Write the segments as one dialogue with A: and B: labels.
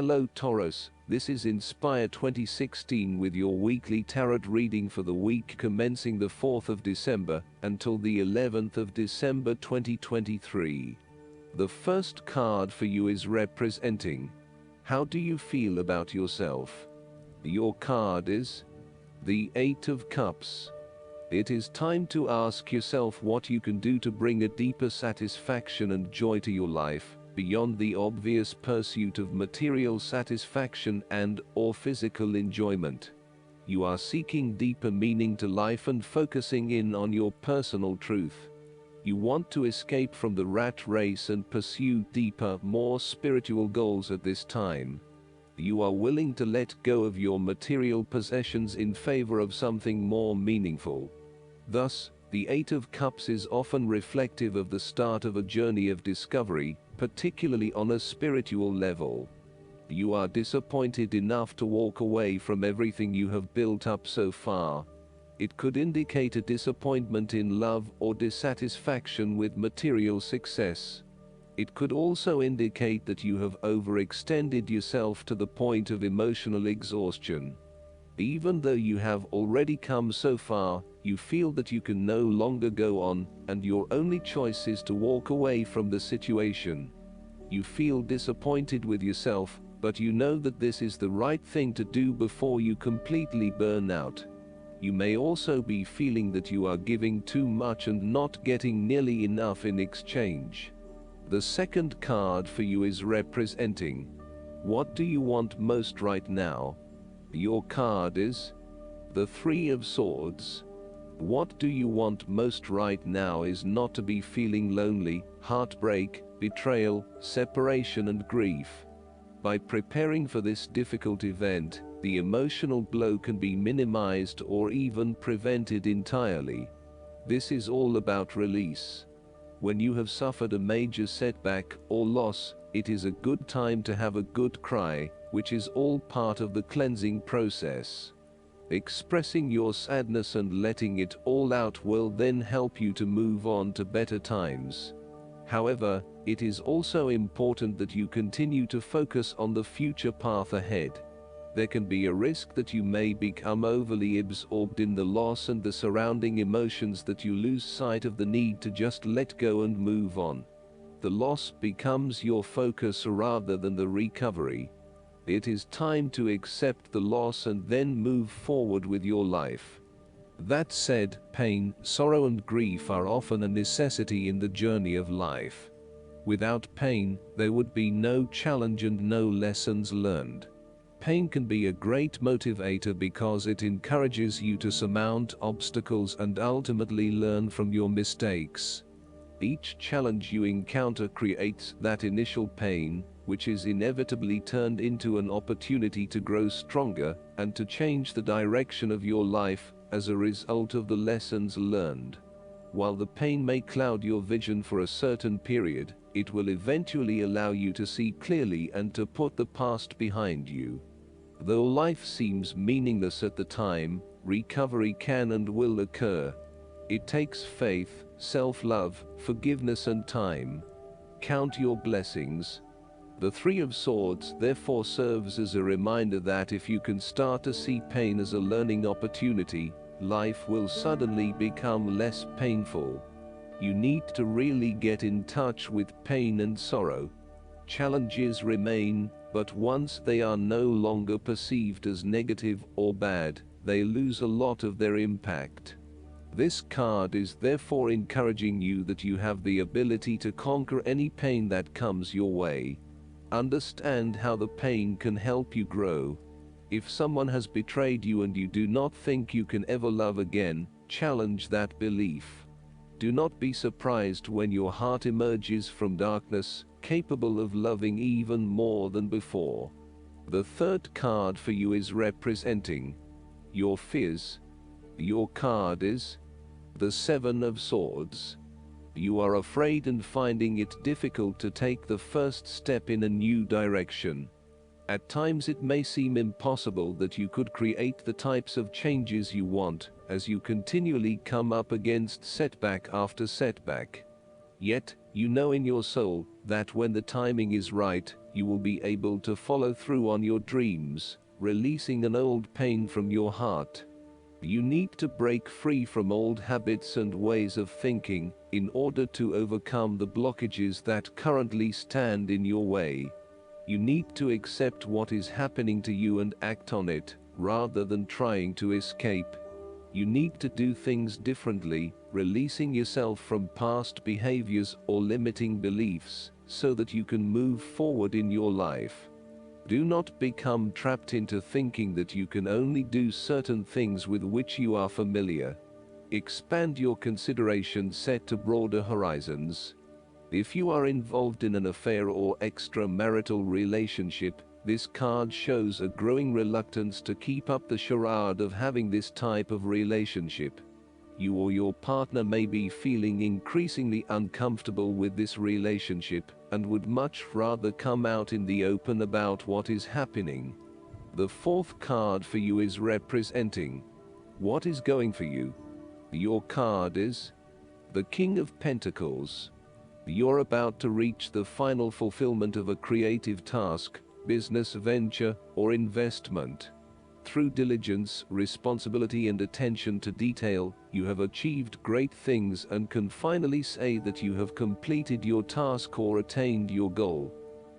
A: Hello Taurus, this is Inspire 2016 with your weekly tarot reading for the week commencing the 4th of December until the 11th of December 2023. The first card for you is representing: how do you feel about yourself? Your card is the Eight of Cups. It is time to ask yourself what you can do to bring a deeper satisfaction and joy to your life, beyond the obvious pursuit of material satisfaction and/or physical enjoyment. You are seeking deeper meaning to life and focusing in on your personal truth. You want to escape from the rat race and pursue deeper, more spiritual goals at this time. You are willing to let go of your material possessions in favor of something more meaningful. Thus, the Eight of Cups is often reflective of the start of a journey of discovery, particularly on a spiritual level. You are disappointed enough to walk away from everything you have built up so far. It could indicate a disappointment in love or dissatisfaction with material success. It could also indicate that you have overextended yourself to the point of emotional exhaustion. Even though you have already come so far, you feel that you can no longer go on, and your only choice is to walk away from the situation. You feel disappointed with yourself, but you know that this is the right thing to do before you completely burn out. You may also be feeling that you are giving too much and not getting nearly enough in exchange. The second card for you is representing: what do you want most right now? Your card is the Three of Swords. What do you want most right now is not to be feeling lonely, heartbreak, betrayal, separation and grief. By preparing for this difficult event, the emotional blow can be minimized or even prevented entirely. This is all about release. When you have suffered a major setback or loss, it is a good time to have a good cry, which is all part of the cleansing process. Expressing your sadness and letting it all out will then help you to move on to better times. However, it is also important that you continue to focus on the future path ahead. There can be a risk that you may become overly absorbed in the loss and the surrounding emotions that you lose sight of the need to just let go and move on. The loss becomes your focus rather than the recovery. It is time to accept the loss and then move forward with your life. That said, pain, sorrow and grief are often a necessity in the journey of life. Without pain, there would be no challenge and no lessons learned. Pain can be a great motivator because it encourages you to surmount obstacles and ultimately learn from your mistakes. Each challenge you encounter creates that initial pain, which is inevitably turned into an opportunity to grow stronger and to change the direction of your life as a result of the lessons learned. While the pain may cloud your vision for a certain period, it will eventually allow you to see clearly and to put the past behind you. Though life seems meaningless at the time, recovery can and will occur. It takes faith, self-love, forgiveness and time. Count your blessings. The Three of Swords therefore serves as a reminder that if you can start to see pain as a learning opportunity, life will suddenly become less painful. You need to really get in touch with pain and sorrow. Challenges remain, but once they are no longer perceived as negative or bad, they lose a lot of their impact. This card is therefore encouraging you that you have the ability to conquer any pain that comes your way. Understand how the pain can help you grow. If someone has betrayed you and you do not think you can ever love again, challenge that belief. Do not be surprised when your heart emerges from darkness, capable of loving even more than before. The third card for you is representing your fears. Your card is the Seven of Swords. You are afraid and finding it difficult to take the first step in a new direction. At times it may seem impossible that you could create the types of changes you want, as you continually come up against setback after setback. Yet, You know in your soul that when the timing is right, you will be able to follow through on your dreams, releasing an old pain from your heart. You need to break free from old habits and ways of thinking in order to overcome the blockages that currently stand in your way. You need to accept what is happening to you and act on it, rather than trying to escape. You need to do things differently, releasing yourself from past behaviors or limiting beliefs, so that you can move forward in your life. Do not become trapped into thinking that you can only do certain things with which you are familiar. Expand your consideration set to broader horizons. If you are involved in an affair or extramarital relationship, this card shows a growing reluctance to keep up the charade of having this type of relationship. You or your partner may be feeling increasingly uncomfortable with this relationship and would much rather come out in the open about what is happening. The fourth card for you is representing what is going for you. Your card is the King of Pentacles. You're about to reach the final fulfillment of a creative task, business venture, or investment. Through diligence, responsibility, and attention to detail, you have achieved great things and can finally say that you have completed your task or attained your goal.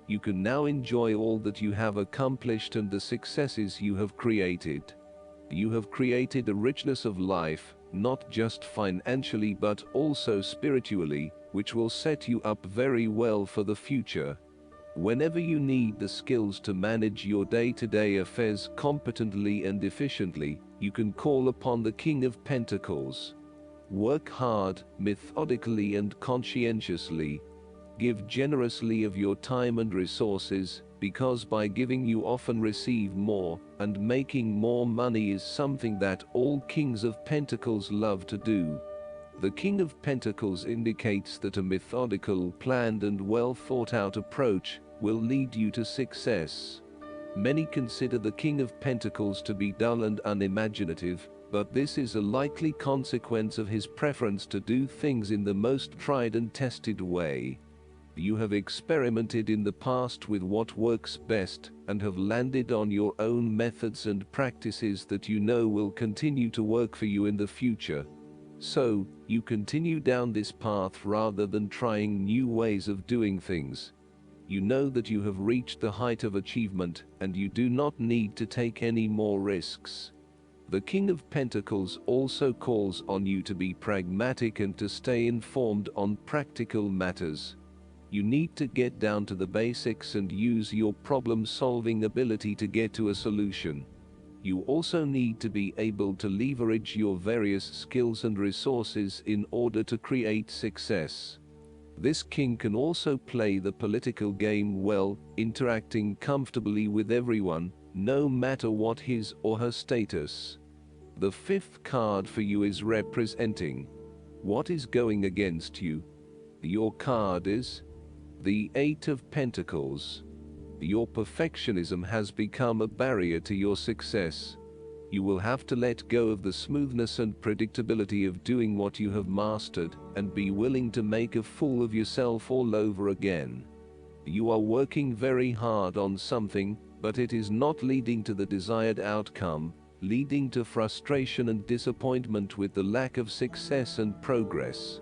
A: You can now enjoy all that you have accomplished and the successes you have created. You have created a richness of life, not just financially but also spiritually, which will set you up very well for the future. Whenever you need the skills to manage your day-to-day affairs competently and efficiently, you can call upon the King of Pentacles. Work hard, methodically and conscientiously. Give generously of your time and resources, because by giving you often receive more, and making more money is something that all Kings of Pentacles love to do. The King of Pentacles indicates that a methodical, planned and well thought out approach will lead you to success. Many consider the King of Pentacles to be dull and unimaginative, but this is a likely consequence of his preference to do things in the most tried and tested way. You have experimented in the past with what works best, and have landed on your own methods and practices that you know will continue to work for you in the future. So, you continue down this path rather than trying new ways of doing things. You know that you have reached the height of achievement, and you do not need to take any more risks. The King of Pentacles also calls on you to be pragmatic and to stay informed on practical matters. You need to get down to the basics and use your problem-solving ability to get to a solution. You also need to be able to leverage your various skills and resources in order to create success. This king can also play the political game well, interacting comfortably with everyone, no matter what his or her status. The fifth card for you is representing what is going against you. Your card is the Eight of Pentacles. Your perfectionism has become a barrier to your success. You will have to let go of the smoothness and predictability of doing what you have mastered, and be willing to make a fool of yourself all over again. You are working very hard on something, but it is not leading to the desired outcome, leading to frustration and disappointment with the lack of success and progress.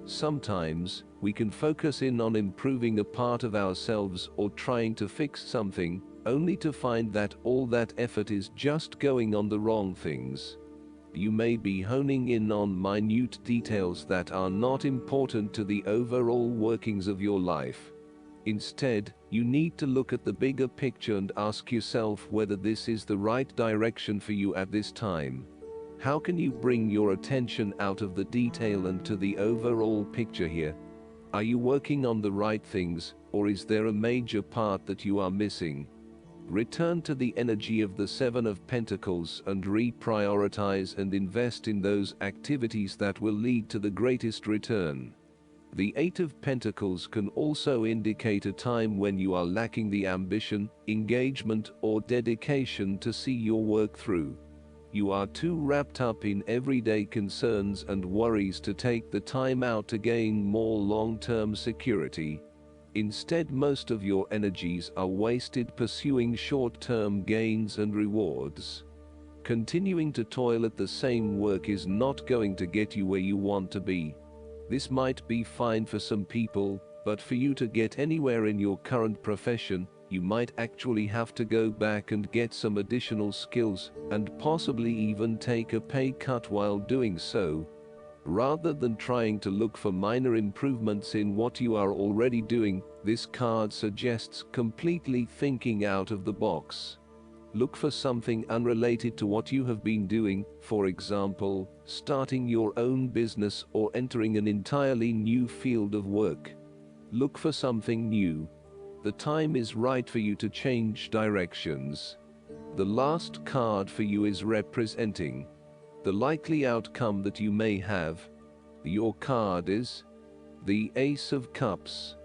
A: Sometimes, we can focus in on improving a part of ourselves or trying to fix something, only to find that all that effort is just going on the wrong things. You may be honing in on minute details that are not important to the overall workings of your life. Instead, you need to look at the bigger picture and ask yourself whether this is the right direction for you at this time. How can you bring your attention out of the detail and to the overall picture here? Are you working on the right things, or is there a major part that you are missing? Return to the energy of the Seven of Pentacles and reprioritize and invest in those activities that will lead to the greatest return. The Eight of Pentacles can also indicate a time when you are lacking the ambition, engagement, or dedication to see your work through. You are too wrapped up in everyday concerns and worries to take the time out to gain more long-term security. Instead, most of your energies are wasted pursuing short-term gains and rewards. Continuing to toil at the same work is not going to get you where you want to be. This might be fine for some people, but for you to get anywhere in your current profession, you might actually have to go back and get some additional skills, and possibly even take a pay cut while doing so. Rather than trying to look for minor improvements in what you are already doing, this card suggests completely thinking out of the box. Look for something unrelated to what you have been doing, for example, starting your own business or entering an entirely new field of work. Look for something new. The time is right for you to change directions. The last card for you is representing the likely outcome that you may have. Your card is the Ace of Cups.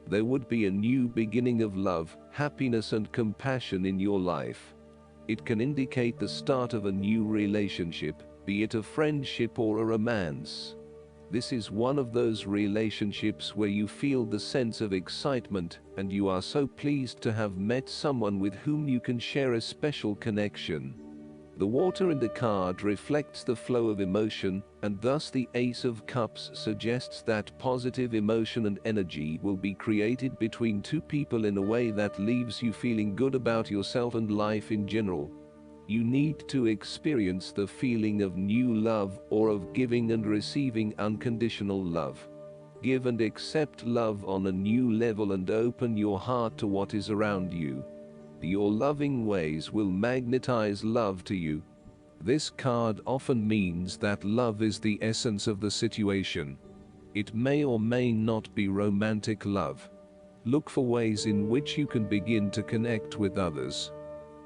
A: There would be a new beginning of love, happiness and compassion in your life. It can indicate the start of a new relationship, be it a friendship or a romance. This is one of those relationships where you feel the sense of excitement, and you are so pleased to have met someone with whom you can share a special connection. The water in the card reflects the flow of emotion, and thus the Ace of Cups suggests that positive emotion and energy will be created between two people in a way that leaves you feeling good about yourself and life in general. You need to experience the feeling of new love, or of giving and receiving unconditional love. Give and accept love on a new level and open your heart to what is around you. Your loving ways will magnetize love to you. This card often means that love is the essence of the situation. It may or may not be romantic love. Look for ways in which you can begin to connect with others.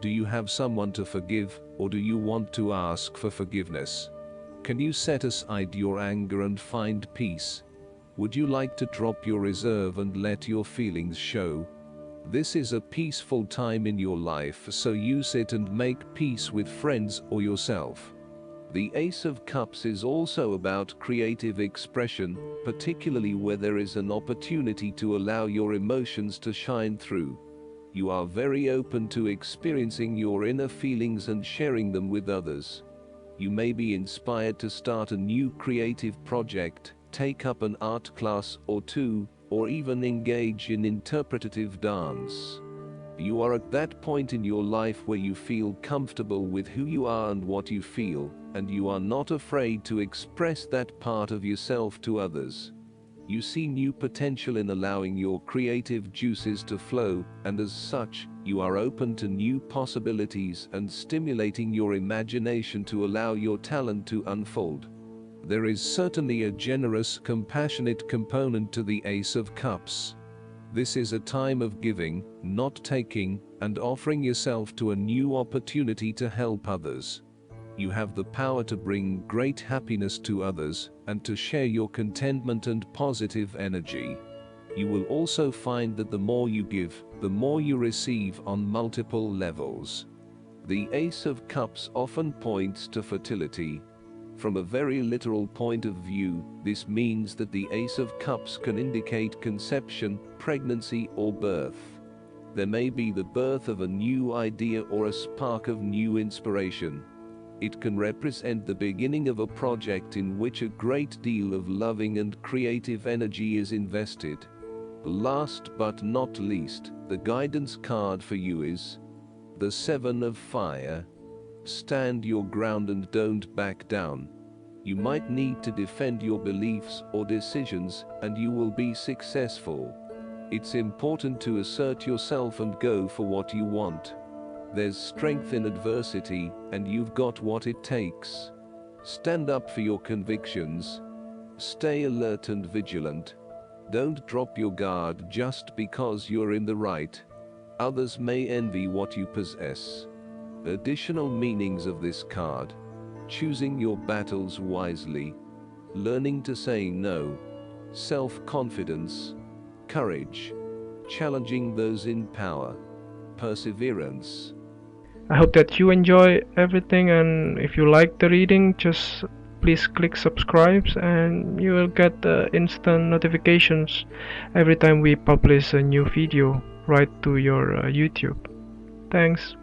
A: Do you have someone to forgive, or do you want to ask for forgiveness? Can you set aside your anger and find peace? Would you like to drop your reserve and let your feelings show? This is a peaceful time in your life, so use it and make peace with friends or yourself. The Ace of Cups is also about creative expression, particularly where there is an opportunity to allow your emotions to shine through. You are very open to experiencing your inner feelings and sharing them with others. You may be inspired to start a new creative project, take up an art class or two, or even engage in interpretative dance. You are at that point in your life where you feel comfortable with who you are and what you feel, and you are not afraid to express that part of yourself to others. You see new potential in allowing your creative juices to flow, and as such, you are open to new possibilities and stimulating your imagination to allow your talent to unfold. There is certainly a generous, compassionate component to the Ace of Cups. This is a time of giving, not taking, and offering yourself to a new opportunity to help others. You have the power to bring great happiness to others, and to share your contentment and positive energy. You will also find that the more you give, the more you receive on multiple levels. The Ace of Cups often points to fertility. From a very literal point of view, this means that the Ace of Cups can indicate conception, pregnancy, or birth. There may be the birth of a new idea or a spark of new inspiration. It can represent the beginning of a project in which a great deal of loving and creative energy is invested. Last but not least, the guidance card for you is the Seven of Fire. Stand your ground and don't back down. You might need to defend your beliefs or decisions, and you will be successful. It's important to assert yourself and go for what you want. There's strength in adversity, and you've got what it takes. Stand up for your convictions. Stay alert and vigilant. Don't drop your guard just because you're in the right. Others may envy what you possess. Additional meanings of this card: choosing your battles wisely, learning to say no, self-confidence, courage, challenging those in power, perseverance.
B: I hope that you enjoy everything, and if you like the reading, just please click subscribe and you will get instant notifications every time we publish a new video right to your YouTube. Thanks.